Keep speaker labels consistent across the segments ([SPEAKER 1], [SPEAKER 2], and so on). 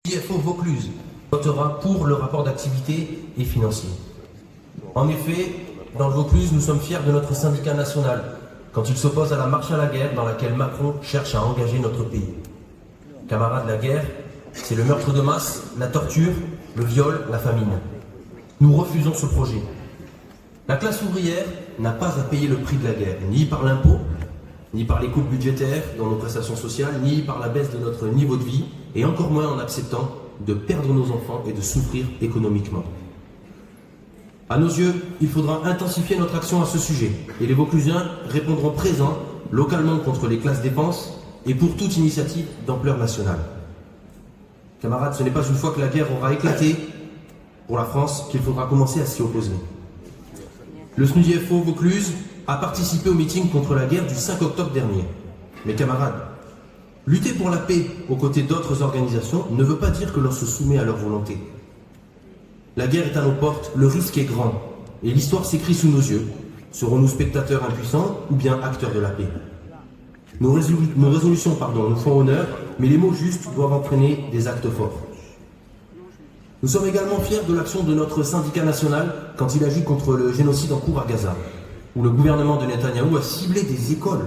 [SPEAKER 1] IFO Vaucluse votera pour le rapport d'activité et financier. En effet, dans le Vaucluse, nous sommes fiers de notre syndicat national quand il s'oppose à la marche à la guerre dans laquelle Macron cherche à engager notre pays. Camarades, la guerre, c'est le meurtre de masse, la torture, le viol, la famine. Nous refusons ce projet. La classe ouvrière n'a pas à payer le prix de la guerre, ni par l'impôt, ni par les coupes budgétaires dans nos prestations sociales, ni par la baisse de notre niveau de vie, et encore moins en acceptant de perdre nos enfants et de souffrir économiquement. À nos yeux, il faudra intensifier notre action à ce sujet, et les Vauclusiens répondront présents localement contre les classes dépenses et pour toute initiative d'ampleur nationale. Camarades, ce n'est pas une fois que la guerre aura éclaté pour la France qu'il faudra commencer à s'y opposer. Le SNUDIFO Vaucluse a participé au meeting contre la guerre du 5 octobre dernier. Mes camarades, lutter pour la paix aux côtés d'autres organisations ne veut pas dire que l'on se soumet à leur volonté. La guerre est à nos portes, le risque est grand, et l'histoire s'écrit sous nos yeux. Serons-nous spectateurs impuissants ou bien acteurs de la paix? Nos résolutions nous font honneur, mais les mots justes doivent entraîner des actes forts. Nous sommes également fiers de l'action de notre syndicat national quand il agit contre le génocide en cours à Gaza, où le gouvernement de Netanyahou a ciblé des écoles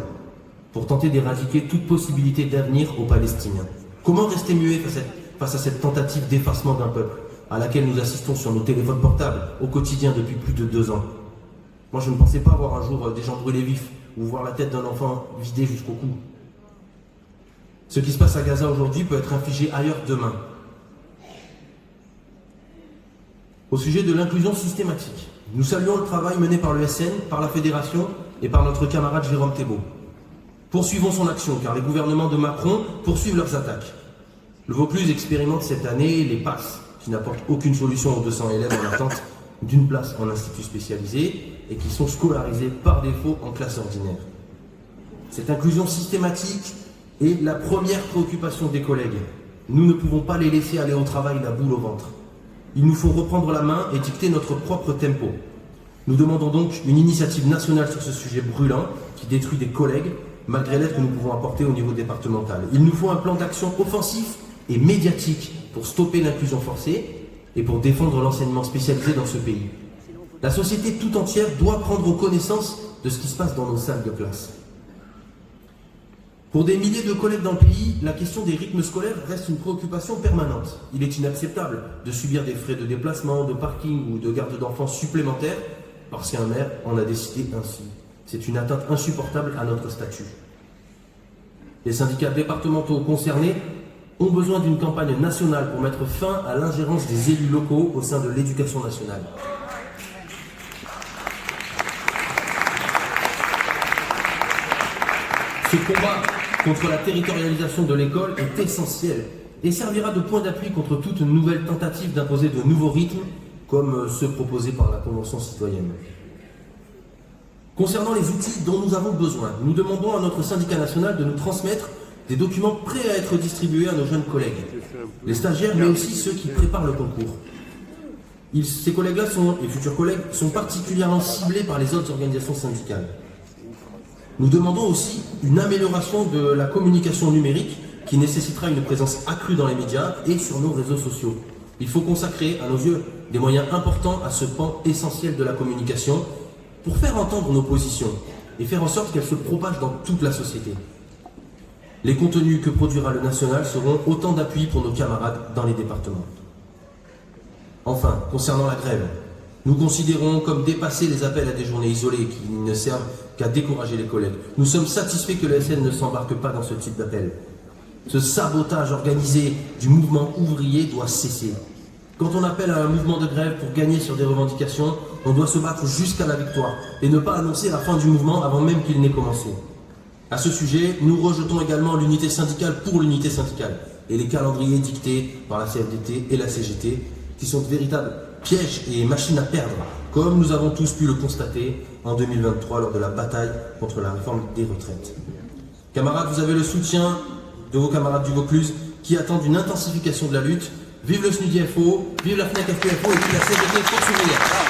[SPEAKER 1] pour tenter d'éradiquer toute possibilité d'avenir aux Palestiniens. Comment rester muet face à cette tentative d'effacement d'un peuple à laquelle nous assistons sur nos téléphones portables au quotidien depuis plus de 2 ans? Moi, je ne pensais pas voir un jour des gens brûlés vifs ou voir la tête d'un enfant vidée jusqu'au cou. Ce qui se passe à Gaza aujourd'hui peut être infligé ailleurs demain. Au sujet de l'inclusion systématique, nous saluons le travail mené par le SN, par la Fédération et par notre camarade Jérôme Thébault. Poursuivons son action, car les gouvernements de Macron poursuivent leurs attaques. Le Vaucluse expérimente cette année les passes, qui n'apportent aucune solution aux 200 élèves en attente d'une place en institut spécialisé et qui sont scolarisés par défaut en classe ordinaire. Cette inclusion systématique est la première préoccupation des collègues. Nous ne pouvons pas les laisser aller au travail la boule au ventre. Il nous faut reprendre la main et dicter notre propre tempo. Nous demandons donc une initiative nationale sur ce sujet brûlant qui détruit des collègues, malgré l'aide que nous pouvons apporter au niveau départemental. Il nous faut un plan d'action offensif et médiatique pour stopper l'inclusion forcée et pour défendre l'enseignement spécialisé dans ce pays. La société tout entière doit prendre connaissance de ce qui se passe dans nos salles de classe. Pour des milliers de collègues dans le pays, la question des rythmes scolaires reste une préoccupation permanente. Il est inacceptable de subir des frais de déplacement, de parking ou de garde d'enfants supplémentaires parce qu'un maire en a décidé ainsi. C'est une atteinte insupportable à notre statut. Les syndicats départementaux concernés ont besoin d'une campagne nationale pour mettre fin à l'ingérence des élus locaux au sein de l'éducation nationale. Ce combat contre la territorialisation de l'école est essentiel et servira de point d'appui contre toute nouvelle tentative d'imposer de nouveaux rythmes comme ceux proposés par la Convention citoyenne. Concernant les outils dont nous avons besoin, nous demandons à notre syndicat national de nous transmettre des documents prêts à être distribués à nos jeunes collègues, les stagiaires mais aussi ceux qui préparent le concours. Ces collègues-là et futurs collègues sont particulièrement ciblés par les autres organisations syndicales. Nous demandons aussi une amélioration de la communication numérique qui nécessitera une présence accrue dans les médias et sur nos réseaux sociaux. Il faut consacrer, à nos yeux, des moyens importants à ce pan essentiel de la communication pour faire entendre nos positions et faire en sorte qu'elles se propagent dans toute la société. Les contenus que produira le national seront autant d'appui pour nos camarades dans les départements. Enfin, concernant la grève, nous considérons comme dépassés les appels à des journées isolées qui ne servent qu'à décourager les collègues. Nous sommes satisfaits que le SN ne s'embarque pas dans ce type d'appel. Ce sabotage organisé du mouvement ouvrier doit cesser. Quand on appelle à un mouvement de grève pour gagner sur des revendications, on doit se battre jusqu'à la victoire et ne pas annoncer la fin du mouvement avant même qu'il n'ait commencé. À ce sujet, nous rejetons également l'unité syndicale pour l'unité syndicale et les calendriers dictés par la CFDT et la CGT qui sont de véritables pièges et machines à perdre, comme nous avons tous pu le constater en 2023 lors de la bataille contre la réforme des retraites. Camarades, vous avez le soutien de vos camarades du Vaucluse qui attendent une intensification de la lutte. Vive le SNUDIFO, vive la FNAC FPFO et puis la CGT Force ouvrière.